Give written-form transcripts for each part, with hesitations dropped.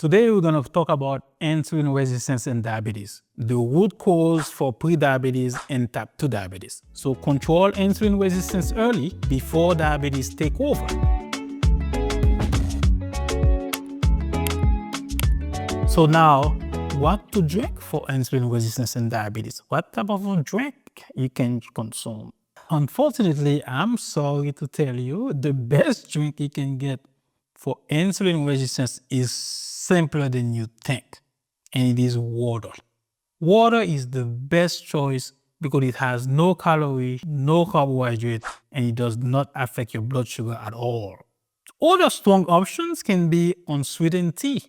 Today we're going to talk about insulin resistance and diabetes, the root cause for prediabetes and type 2 diabetes. So control insulin resistance early before diabetes take over. So now, what to drink for insulin resistance and diabetes? What type of a drink you can consume? Unfortunately, I'm sorry to tell you, the best drink you can get for insulin resistance is simpler than you think, and it is water. Water is the best choice because it has no calorie, no carbohydrate, and it does not affect your blood sugar at all. Other strong options can be unsweetened tea,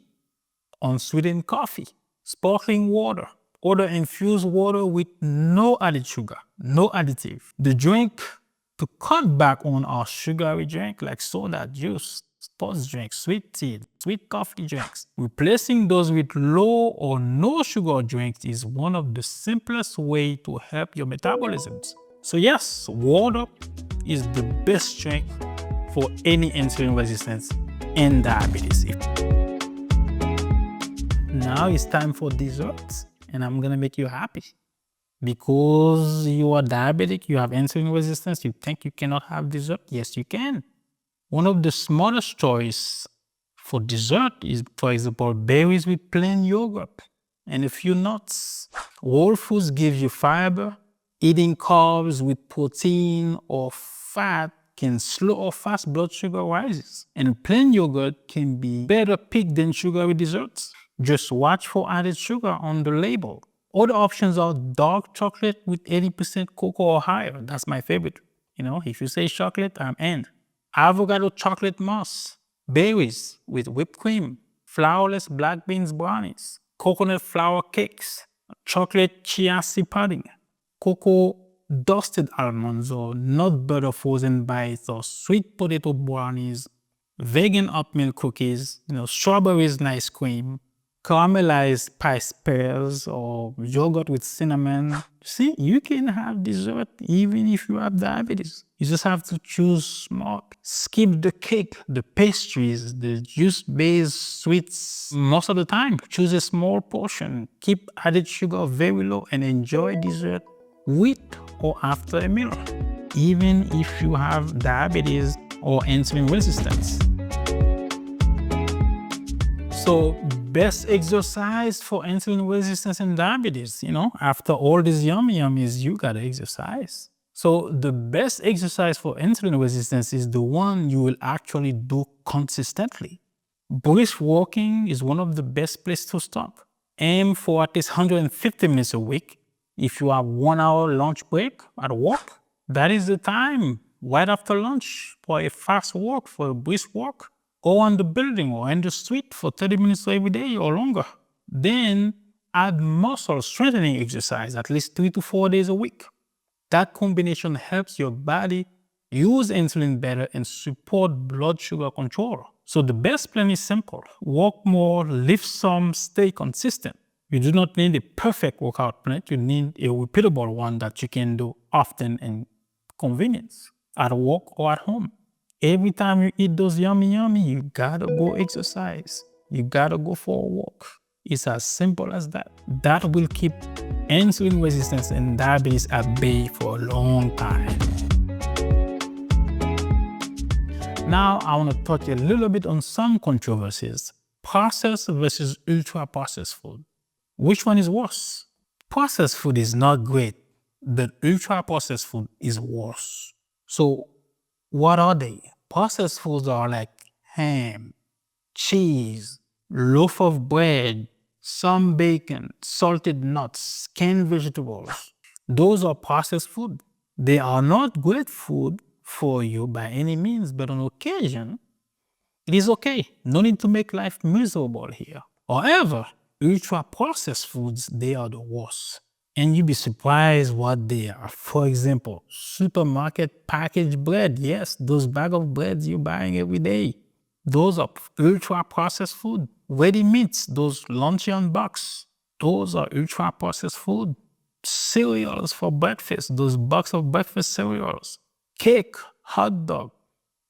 unsweetened coffee, sparkling water, or infused water with no added sugar, no additive. The drink to cut back on our sugary drink like soda, juice, sports drinks, sweet tea, sweet coffee drinks. Replacing those with low or no sugar drinks is one of the simplest ways to help your metabolisms. So yes, water is the best drink for any insulin resistance and diabetes. Now it's time for desserts, and I'm gonna make you happy. Because you are diabetic, you have insulin resistance, you think you cannot have dessert? Yes, you can. One of the smartest choice for dessert is, for example, berries with plain yogurt and a few nuts. Whole foods give you fiber. Eating carbs with protein or fat can slow or fast blood sugar rises. And plain yogurt can be better picked than sugary desserts. Just watch for added sugar on the label. Other options are dark chocolate with 80% cocoa or higher. That's my favorite. If you say chocolate, I'm in. Avocado chocolate mousse, berries with whipped cream, flourless black beans brownies, coconut flour cakes, chocolate chia seed pudding, cocoa dusted almonds or nut butter frozen bites or sweet potato brownies, vegan oatmeal cookies, strawberries and ice cream, caramelized spice pears or yogurt with cinnamon. See, you can have dessert even if you have diabetes. You just have to choose smart. Skip the cake, the pastries, the juice-based sweets most of the time. Choose a small portion. Keep added sugar very low and enjoy dessert with or after a meal, even if you have diabetes or insulin resistance. So, best exercise for insulin resistance and diabetes. After all these yummies, you gotta exercise. So the best exercise for insulin resistance is the one you will actually do consistently. Brisk walking is one of the best places to start. Aim for at least 150 minutes a week. If you have 1 hour lunch break at work, that is the time right after lunch for a fast walk, for a brisk walk. Or on the building or in the street for 30 minutes every day or longer. Then add muscle strengthening exercise at least 3 to 4 days a week. That combination helps your body use insulin better and support blood sugar control. So the best plan is simple. Walk more, lift some, stay consistent. You do not need a perfect workout plan. You need a repeatable one that you can do often and convenience at work or at home. Every time you eat those yummy, you gotta go exercise. You gotta go for a walk. It's as simple as that. That will keep insulin resistance and diabetes at bay for a long time. Now, I want to touch a little bit on some controversies. Processed versus ultra-processed food. Which one is worse? Processed food is not great, but ultra-processed food is worse. So, what are they? Processed foods are like ham, cheese, loaf of bread, some bacon, salted nuts, canned vegetables. Those are processed food. They are not great food for you by any means, but on occasion, it is okay. No need to make life miserable here. However, ultra-processed foods, they are the worst. And you'd be surprised what they are. For example, supermarket packaged bread. Yes, those bags of bread you're buying every day. Those are ultra-processed food. Ready meats, those luncheon box. Those are ultra-processed food. Cereals for breakfast, those box of breakfast cereals. Cake, hot dog,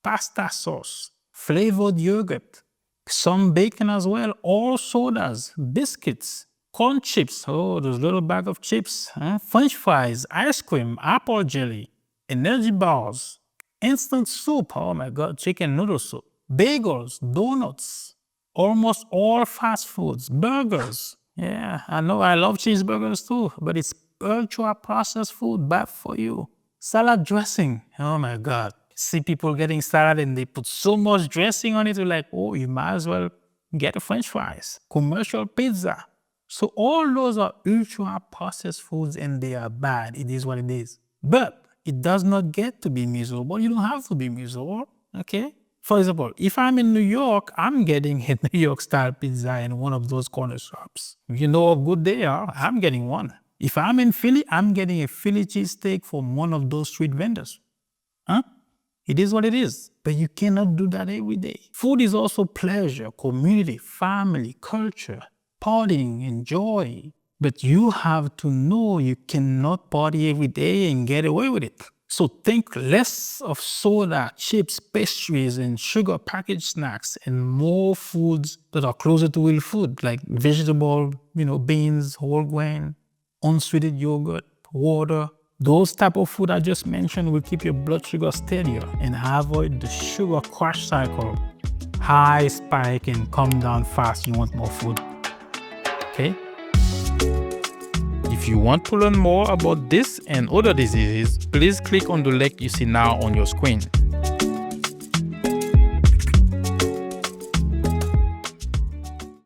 pasta sauce, flavored yogurt. some bacon as well, all sodas, biscuits, corn chips, oh, those little bag of chips, French fries, ice cream, apple jelly, energy bars, instant soup, oh my God, chicken noodle soup, bagels, donuts, almost all fast foods, burgers. Yeah, I know I love cheeseburgers too, but it's ultra processed food, bad for you. Salad dressing, oh my God. See people getting salad and they put so much dressing on it, you're like, oh, you might as well get a French fries. Commercial pizza. So all those are ultra processed foods and they are bad. It is what it is. But it does not get to be miserable. You don't have to be miserable, okay? For example, if I'm in New York, I'm getting a New York style pizza in one of those corner shops. You know how good they are, I'm getting one. If I'm in Philly, I'm getting a Philly cheesesteak from one of those street vendors. It is what it is, but you cannot do that every day. Food is also pleasure, community, family, culture, partying, and joy. But you have to know you cannot party every day and get away with it. So think less of soda, chips, pastries, and sugar packaged snacks, and more foods that are closer to real food, like vegetable, beans, whole grain, unsweetened yogurt, water. Those type of food I just mentioned will keep your blood sugar steadier and avoid the sugar crash cycle. High spike and come down fast, you want more food. Okay? If you want to learn more about this and other diseases, please click on the link you see now on your screen.